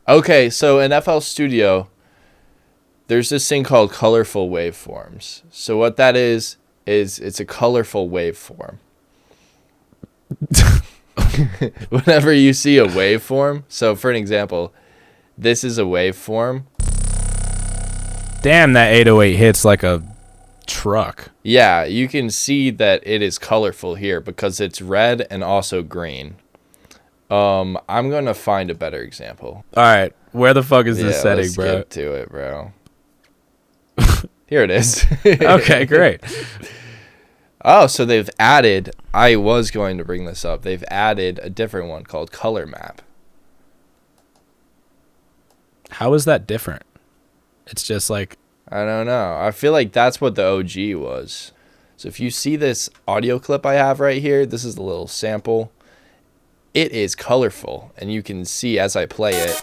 Okay, so in FL Studio, there's this thing called colorful waveforms. So what that is it's a colorful waveform. Whenever you see a waveform, so for an example, this is a waveform. Damn, that 808 hits like a truck. Yeah, you can see that it is colorful here because it's red and also green. I'm gonna find a better example. All right, where the fuck is this setting, let's bro? get to it, bro. Here it is. Okay, great. Oh, so they've added, I was going to bring this up. They've added a different one called Color Map. How is that different? It's just like, I don't know. I feel like that's what the OG was. So if you see this audio clip I have right here, this is a little sample. It is colorful, and you can see as I play it,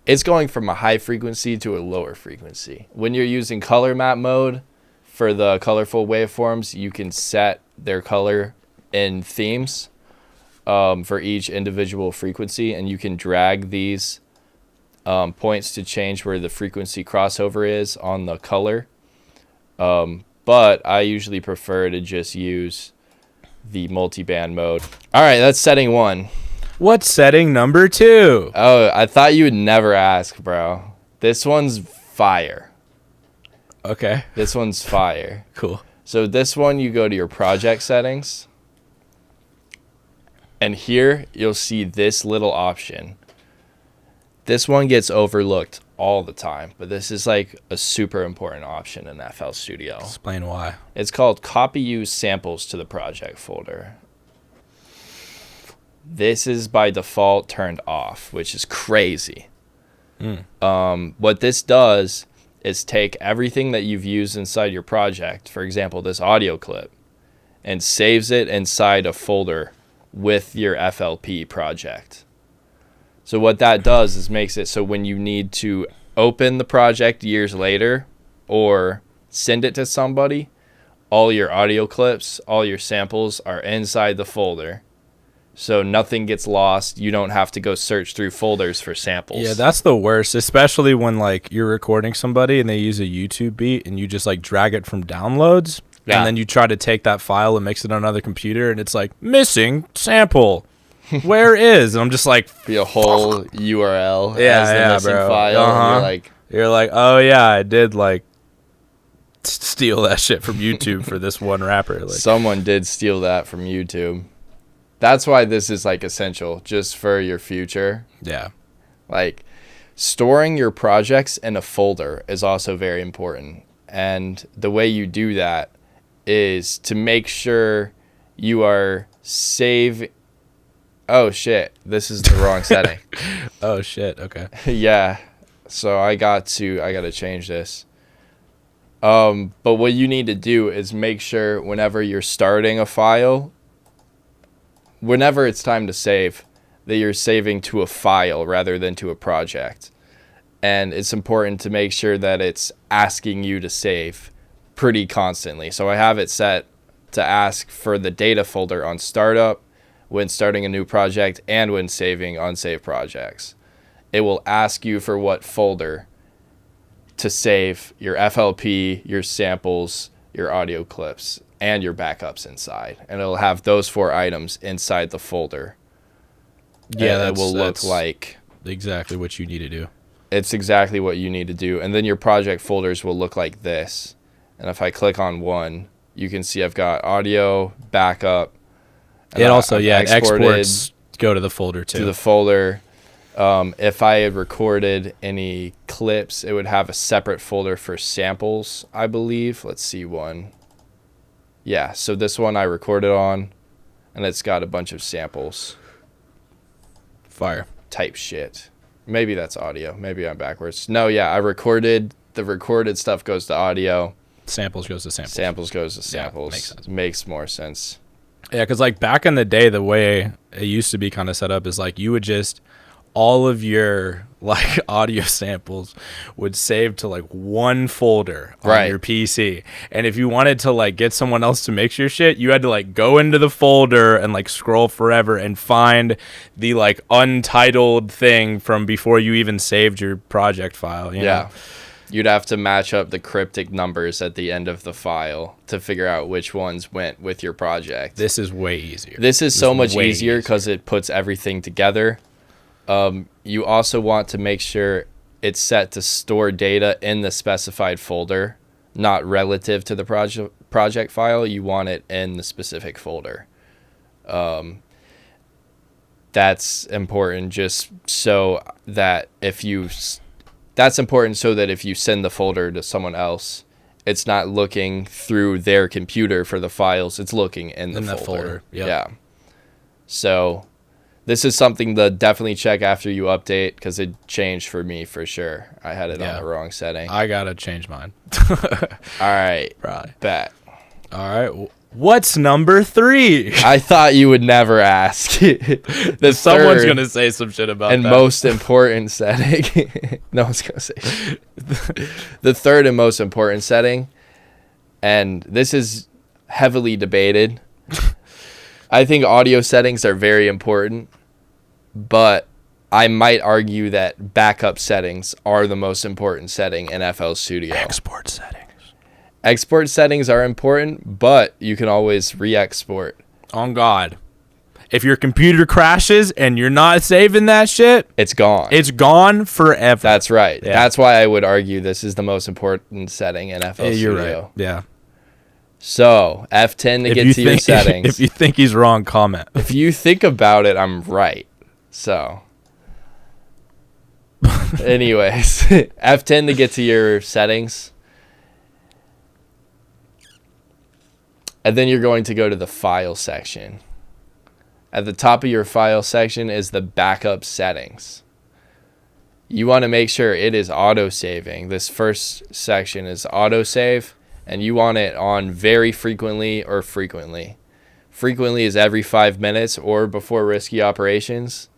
it's going from a high frequency to a lower frequency. When you're using color map mode for the colorful waveforms, you can set their color in themes for each individual frequency, and you can drag these points to change where the frequency crossover is on the color. But I usually prefer to just use the multi-band mode. All right, that's setting 1. what's setting number 2? Oh, I thought you would never ask, bro. This one's fire. Okay, This one's fire. cool. So this one, you go to your project settings. And here, you'll see this little option. This one gets overlooked all the time, but this is like a super important option in FL Studio. Explain why. It's called Copy Use Samples to the Project folder. This is by default turned off, which is crazy. What this does is take everything that you've used inside your project, for example, this audio clip, and saves it inside a folder with your FLP project. So what that does is makes it so when you need to open the project years later or send it to somebody, all your audio clips, all your samples are inside the folder. So nothing gets lost. You don't have to go search through folders for samples. Yeah, that's the worst, especially when like you're recording somebody and they use a YouTube beat and you just like drag it from downloads. Yeah. And then you try to take that file and mix it on another computer and it's like missing sample. Where is? And I'm just like, be a whole URL Yeah, as the yeah, missing bro. file. Uh-huh. And you're like, oh yeah, I did like steal that shit from YouTube for this one rapper. Like, someone did steal that from YouTube. That's why this is like essential just for your future. yeah. Like storing your projects in a folder is also very important. And the way you do that is to make sure you are oh shit, this is the wrong setting. Oh shit. Okay. Yeah. So I got to change this. But what you need to do is make sure whenever you're starting a file, whenever it's time to save, that you're saving to a file rather than to a project. And it's important to make sure that it's asking you to save pretty constantly. So I have it set to ask for the data folder on startup, when starting a new project, and when saving unsaved projects. It will ask you for what folder to save your FLP, your samples, your audio clips, and your backups inside. And it'll have those 4 items inside the folder. Yeah, And that it will look like exactly what you need to do. it's exactly what you need to do. And then your project folders will look like this. And if I click on one, you can see I've got audio, backup. It also, I've exports go to the folder too. to the folder. If I had recorded any clips, it would have a separate folder for samples, I believe. Let's see one. Yeah, so this one I recorded on, and it's got a bunch of samples Fire. type shit. Maybe that's audio. Maybe I'm backwards. No, yeah, I recorded. The recorded stuff goes to audio. Samples goes to samples. Samples goes to Yeah, samples. makes sense. Makes more sense. Yeah, because like back in the day, the way it used to be kind of set up is like you would just all of your like audio samples would save to like one folder on Right. your PC. And if you wanted to like get someone else to mix your shit, you had to like go into the folder and like scroll forever and find the like untitled thing from before you even saved your project file. You know? You'd have to match up the cryptic numbers at the end of the file to figure out which ones went with your project. This is way easier. This is so much way easier because it puts everything together. You also want to make sure it's set to store data in the specified folder, not relative to the project file. You want it in the specific folder. That's important just so that if you send the folder to someone else, it's not looking through their computer for the files. It's looking in the folder. Yep. Yeah. So this is something to definitely check after you update because it changed for me for sure. I had it on the wrong setting. I gotta change mine. All right. Right. Bet. All right. What's number 3? I thought you would never ask. Someone's third gonna say some shit about and that. most important setting. No one's gonna say shit. The third and most important setting, and this is heavily debated. I think audio settings are very important, but I might argue that backup settings are the most important setting in FL Studio. Export settings. Export settings are important, but you can always re-export. On God. If your computer crashes and you're not saving that shit, It's gone. it's gone forever. That's right. Yeah. That's why I would argue this is the most important setting in FL Yeah, you're Studio. right. Yeah. So, F10 to get to your settings. If you think he's wrong, comment. If you think about it, I'm right. So, anyways, F10 to get to your settings. And then you're going to go to the file section. At the top of your file section is the backup settings. You want to make sure it is auto-saving. This first section is auto-save, and you want it on very frequently or frequently. Frequently is every 5 minutes or before risky operations,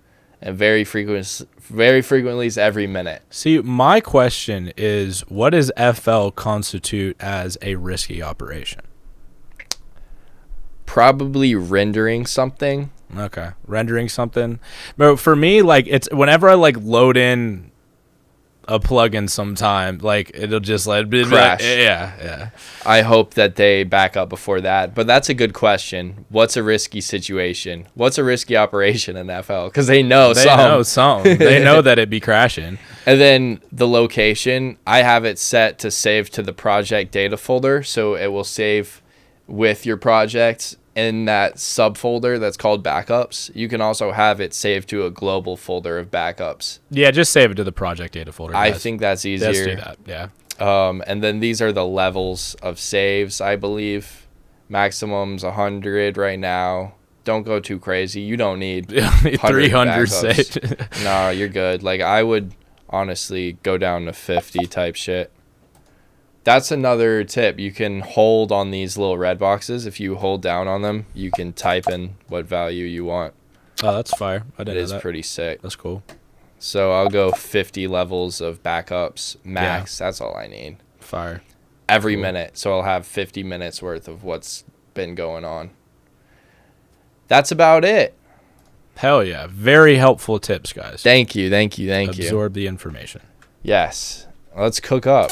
and very frequently is every minute. See, my question is, what does FL constitute as a risky operation? Probably rendering something. Okay, rendering something. But for me, like, it's whenever I like load in a plugin sometime, like it'll just like Crash. Yeah. I hope that they back up before that. But that's a good question. What's a risky situation? What's a risky operation in FL? Because they know They some. know some. They know that it'd be crashing. And then the location, I have it set to save to the project data folder. So it will save with your project in that subfolder that's called backups. You can also have it saved to a global folder of backups. Yeah, just save it to the project data folder. I guys. think that's easier. Let's do that. Yeah. And then these are the levels of saves, I believe. Maximum's 100 right now. Don't go too crazy. You don't need 300 backups. saved. No, you're good. Like, I would honestly go down to 50 type shit. That's another tip. You can hold on these little red boxes. If you hold down on them, you can type in what value you want. Oh, that's fire. I It didn't know is that. pretty sick. That's cool. So I'll go 50 levels of backups max. That's all I need. Fire. Every Cool. minute. So I'll have 50 minutes worth of what's been going on. That's about it. Hell yeah. Very helpful tips, guys. Thank you. Absorb the information. Yes. Let's cook up.